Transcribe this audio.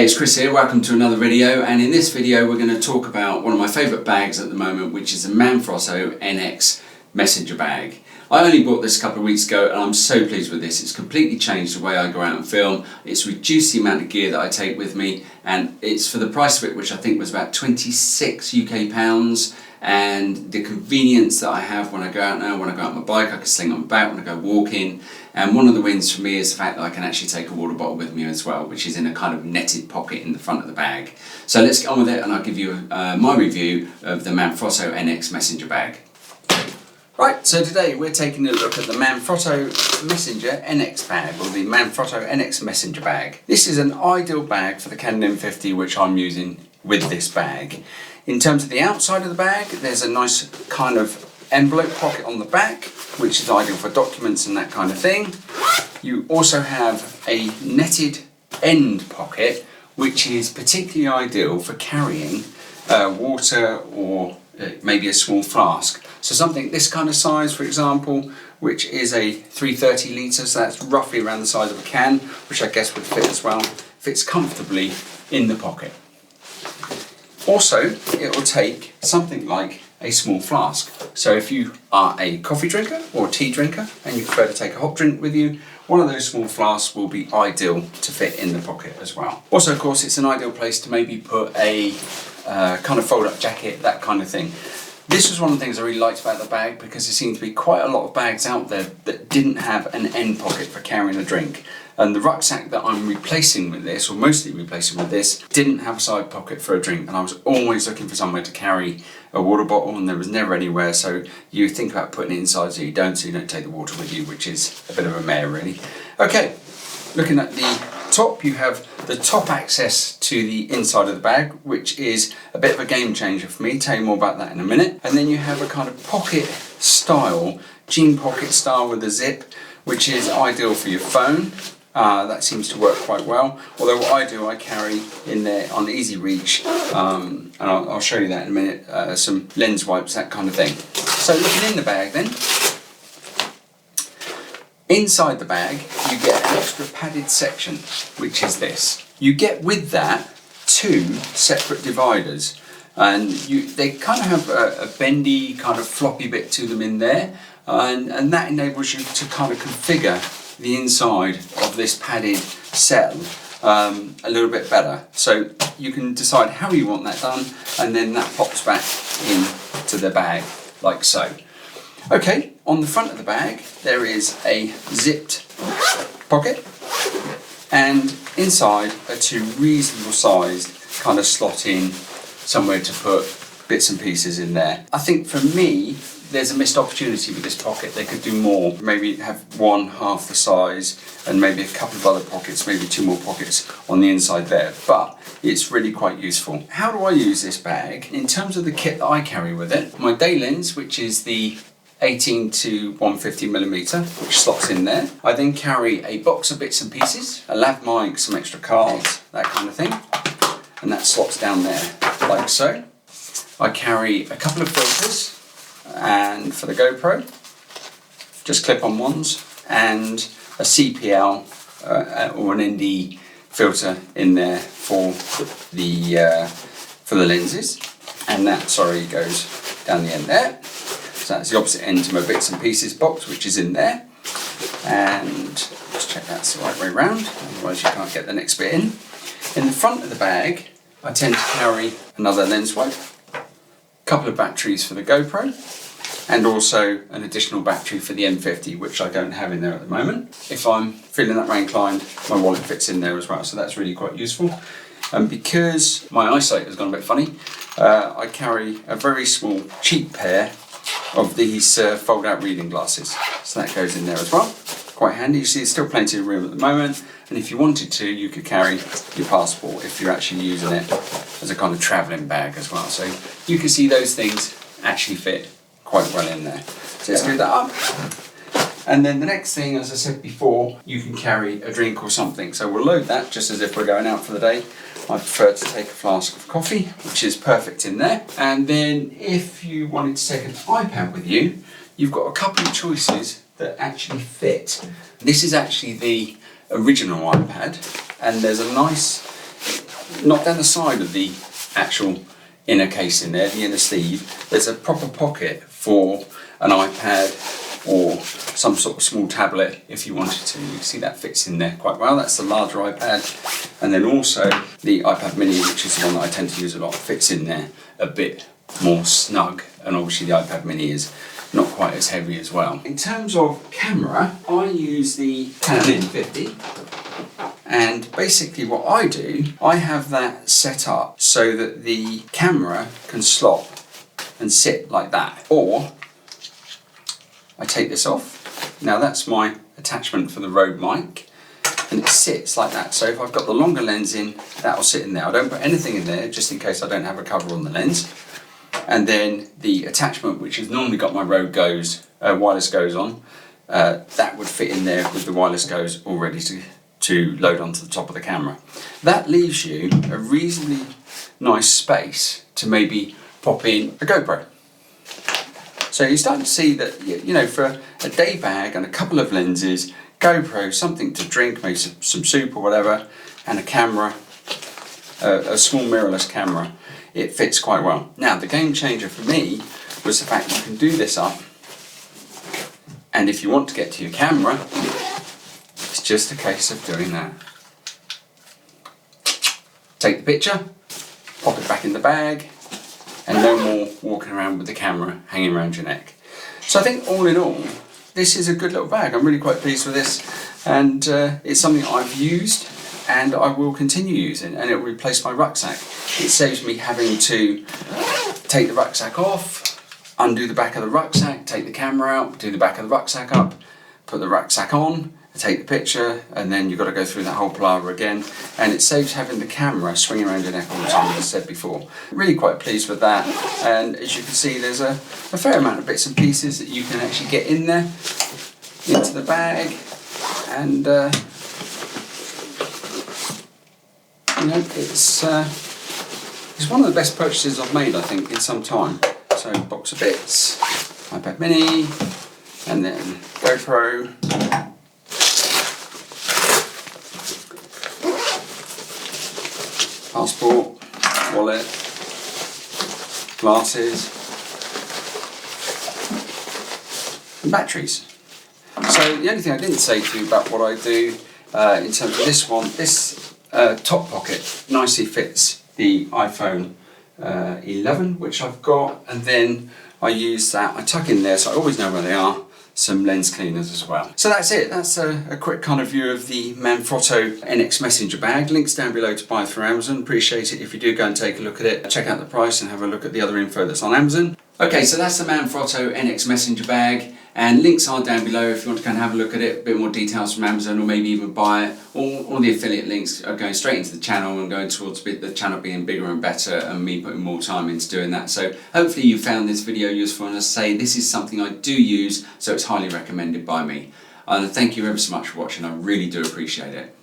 Hey, it's Chris here, welcome to another video, and in this video we're going to talk about one of my favourite bags at the moment, which is a Manfrotto NX messenger bag. I only bought this a couple of weeks ago and I'm so pleased with this. It's completely changed the way I go out and film. It's reduced the amount of gear that I take with me, and it's for the price of it, which I think was about 26 UK pounds, and the convenience that I have when I go out now. When I go out on my bike, I can sling it on my back. When I go walking, and one of the wins for me is the fact that I can actually take a water bottle with me as well, which is in a kind of netted pocket in the front of the bag. So let's get on with it and I'll give you my review of the Manfrotto NX messenger bag. Right, so today we're taking a look at the Manfrotto Messenger NX bag, or the Manfrotto NX messenger bag. This is an ideal bag for the Canon M50, which I'm using with this bag. In terms of the outside of the bag, there's a nice kind of envelope pocket on the back, which is ideal for documents and that kind of thing. You also have a netted end pocket, which is particularly ideal for carrying water or maybe a small flask. So something this kind of size, for example, which is a 330 litre, so that's roughly around the size of a can, which I guess would fit as well, fits comfortably in the pocket. Also, it will take something like a small flask. So if you are a coffee drinker or a tea drinker and you prefer to take a hot drink with you, one of those small flasks will be ideal to fit in the pocket as well. Also, of course, it's an ideal place to maybe put a kind of fold-up jacket, that kind of thing. This was one of the things I really liked about the bag, because there seemed to be quite a lot of bags out there that didn't have an end pocket for carrying a drink. And the rucksack that I'm replacing with this, or mostly replacing with this, didn't have a side pocket for a drink, and I was always looking for somewhere to carry a water bottle and there was never anywhere, so you think about putting it inside so you don't take the water with you, which is a bit of a mare really. Okay, looking at the top, you have the top access to the inside of the bag, which is a bit of a game changer for me. Tell you more about that in a minute. And then you have a kind of pocket style, jean pocket style with a zip, which is ideal for your phone. That seems to work quite well. Although what I do, I carry in there on easy reach, and I'll show you that in a minute, some lens wipes, that kind of thing. So looking in the bag then, inside the bag you get an extra padded section, which is this. You get with that two separate dividers, and they kind of have a bendy kind of floppy bit to them in there, and that enables you to kind of configure the inside of this padded cell a little bit better. So you can decide how you want that done, and then that pops back into the bag like so. Okay, on the front of the bag there is a zipped pocket, and inside are two reasonable sized kind of slot in, somewhere to put bits and pieces in there. I think for me there's a missed opportunity with this pocket. They could do more, maybe have one half the size and maybe a couple of other pockets, maybe two more pockets on the inside there, but it's really quite useful. How do I use this bag? In terms of the kit that I carry with it, my day lens, which is the 18 to 150 millimeter, which slots in there. I then carry a box of bits and pieces, a lav mic, some extra cards, that kind of thing, and that slots down there like so. I carry a couple of filters, and for the GoPro, just clip-on ones, and a CPL or an ND filter in there for the lenses, and that goes down the end there. So that's the opposite end to my bits and pieces box, which is in there, and let's check that's the right way round, otherwise you can't get the next bit in. In the front of the bag I tend to carry another lens wipe, a couple of batteries for the GoPro, and also an additional battery for the M50, which I don't have in there at the moment. If I'm feeling that way inclined, my wallet fits in there as well, so that's really quite useful. And because my eyesight has gone a bit funny, I carry a very small, cheap pair of these fold-out reading glasses, so that goes in there as well. Quite handy. You see there's still plenty of room at the moment, and if you wanted to you could carry your passport if you're actually using it as a kind of travelling bag as well. So you can see those things actually fit quite well in there. So let's do that up. And then the next thing, as I said before, you can carry a drink or something. So we'll load that just as if we're going out for the day. I prefer to take a flask of coffee, which is perfect in there. And then if you wanted to take an iPad with you, you've got a couple of choices that actually fit. This is actually the original iPad, and there's a nice not down the side of the actual inner casing there, the inner sleeve, there's a proper pocket for an iPad or some sort of small tablet if you wanted to. You can see that fits in there quite well. That's the larger iPad. And then also the iPad mini, which is the one that I tend to use a lot, fits in there a bit more snug. And obviously the iPad mini is not quite as heavy as well. In terms of camera, I use the Canon M50. And basically what I do, I have that set up so that the camera can slot and sit like that. Or I take this off. Now that's my attachment for the Rode mic, and it sits like that. So if I've got the longer lens in, that'll sit in there. I don't put anything in there just in case I don't have a cover on the lens. And then the attachment, which has normally got my Rode wireless goes on, that would fit in there with the wireless goes all ready to load onto the top of the camera. That leaves you a reasonably nice space to maybe pop in a GoPro. So you start to see that, you know, for a day bag and a couple of lenses, GoPro, something to drink, maybe some soup or whatever, and a camera, a small mirrorless camera, it fits quite well. Now the game changer for me was the fact you can do this up, and if you want to get to your camera, it's just a case of doing that. Take the picture, pop it back in the bag, and no more walking around with the camera hanging around your neck. So I think all in all, this is a good little bag. I'm really quite pleased with this, and it's something I've used and I will continue using, and it will replace my rucksack. It saves me having to take the rucksack off, undo the back of the rucksack, take the camera out, do the back of the rucksack up, put the rucksack on, take the picture, and then you've got to go through that whole palaver again, and it saves having the camera swinging around your neck all the time, as I said before. Really quite pleased with that, and as you can see there's a fair amount of bits and pieces that you can actually get in there, into the bag, and you know, it's one of the best purchases I've made, I think, in some time. So box of bits, iPad mini, and then GoPro, passport, wallet, glasses, and batteries. So the only thing I didn't say to you about what I do in terms of this one, this top pocket nicely fits the iPhone 11, which I've got, and then I use that, I tuck in there so I always know where they are, some lens cleaners as well. So that's it, that's a quick kind of view of the Manfrotto NX messenger bag. Links down below to buy through Amazon. Appreciate it if you do go and take a look at it. Check out the price and have a look at the other info that's on Amazon. Okay, so that's the Manfrotto NX messenger bag, and links are down below if you want to go and have a look at it, a bit more details from Amazon, or maybe even buy it. All the affiliate links are going straight into the channel and going towards the channel being bigger and better, and me putting more time into doing that. So hopefully you found this video useful, and as I say, this is something I do use, so it's highly recommended by me. And thank you ever so much for watching, I really do appreciate it.